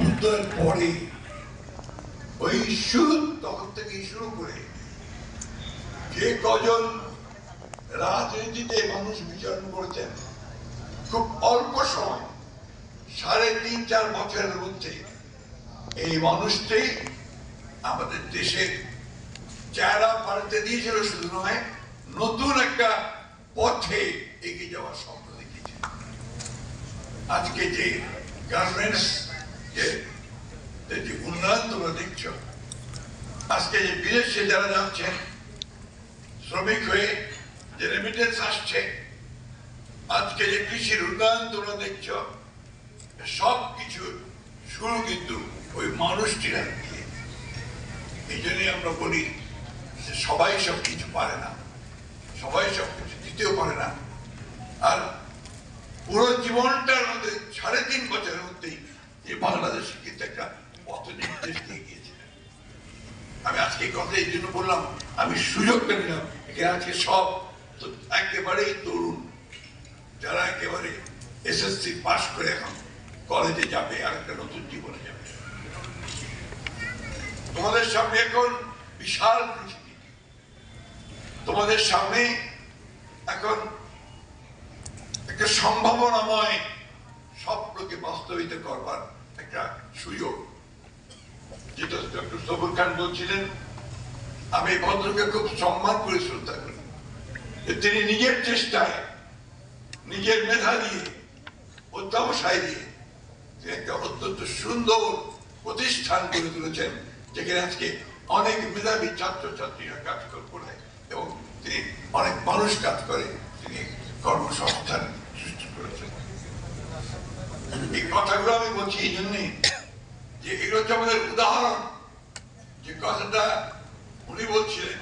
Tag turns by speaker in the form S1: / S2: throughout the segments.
S1: যুদ্ধের পরে ওই শুরু তখন থেকে শুরু করে যে কজন রাজনীতিতে মানুষ বিচরণ করেছেন, খুব অল্প সময় 3.5-4 বছরের মধ্যে এই মানুষটি আমাদের দেশের চেহারা পাল্টে দিয়েছিল। শুধু নয়, নতুন একটা পথে এগিয়ে যাওয়ার স্বপ্ন দেখিয়েছে। আজকে যে গার্মেন্টস যে উন্নয়ন তোমরা দেখছো, আজকে যে বিদেশে যারা যাচ্ছেন শ্রমিক হয়ে, যে রেমিটেন্স আসছে, আজকে যে কৃষির উন্নয়ন তোমরা দেখছো, সব কিছু শুরু কিন্তু ওই মানুষটিরা দিয়ে। এই জন্যই আমরা বলি যে সবাই সব কিছু পারে না, সবাই সব কিছু দিতেও পারে না। আর পুরো জীবনটার মধ্যে 3.5 বছরের মধ্যেই যে বাংলাদেশে কিন্তু একটা পথ নির্দেশ দিয়ে গিয়েছে। আমি আজকে কথা এই জন্য বললাম, আমি সুযোগটা নিলাম। এখানে আজকে সব একেবারেই তরুণ, যারা একেবারে SSC পাশ করে এখন কলেজে যাবে, আর একটা নতুন জীবনে যাবে। তোমাদের সামনে এখন বিশাল পৃথিবী, তোমাদের সামনে এখন একটা সম্ভাবনাময় স্বপ্নকে বাস্তবিত করবার একটা সুযোগ। যেটা ডক্টর সবুর খান বলছিলেন, আমি ভদ্রকে খুব সম্মান করে শ্রদ্ধা করি। তিনি নিজের চেষ্টায়, নিজের মেধা দিয়ে, অধ্যবসায় দিয়ে একটা অত্যন্ত সুন্দর প্রতিষ্ঠান গড়ে তুলেছেন, যেখানে আজকে অনেক মেধাবী ছাত্রছাত্রীরা কাজ করে এবং তিনি অনেক মানুষ কাজ করে, তিনি কর্মসংস্থান সৃষ্টি করেছেন। এই কথাগুলো আমি বলছি এই জন্যই যে এগুলো হচ্ছে আমাদের উদাহরণ। যে কথাটা উনি বলছিলেন,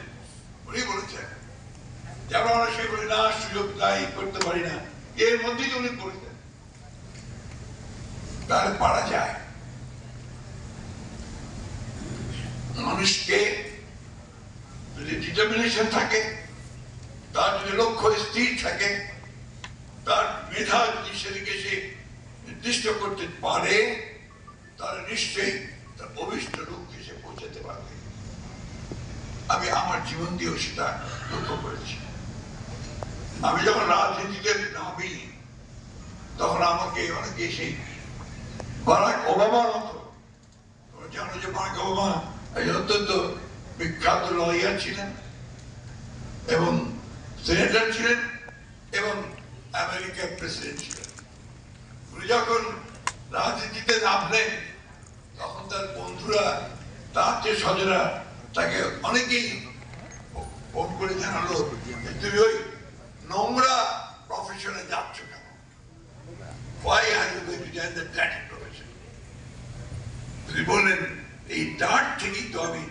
S1: উনি বলেছেন যে আমরা অনেক সময় বলি না, সুযোগ নাই, করতে পারি না, এর মধ্যেই উনি করেছেন। তাহলে পারা যায়। মানুষকে যদি ডিটারমিনেশন থাকে, তার যদি লক্ষ্য স্থির থাকে, তার মেধা যদি সেদিকে সে নির্দিষ্ট করতে পারে, তাহলে নিশ্চয়ই তার অভিষ্ট লক্ষ্যে সে পৌঁছাতে পারবে। আমি আমার জীবন দিয়েও সেটা লক্ষ্য করেছি। আমি যখন রাজনীতিতে নামি, তখন আমাকে অনেকে সেই বারাক ওবামার মতো, জানো যে বারাক ওবামা অত্যন্ত বিখ্যাত লয়ার ছিলেন এবং সেনেটর ছিলেন এবং আমেরিকার প্রেসিডেন্ট ছিলেন। উনি যখন রাজনীতিতে নামলেন, তখন তার বন্ধুরা, তার আত্মীয় স্বজনরা তাকে অনেকেই ফোন করে জানালো, তুমি ওই নোংরা প্রফেশনে যাচ্ছ কেন? Why are you going to join the dirty profession? তিনি বললেন, এই ডার্ট থেকেই তো আমি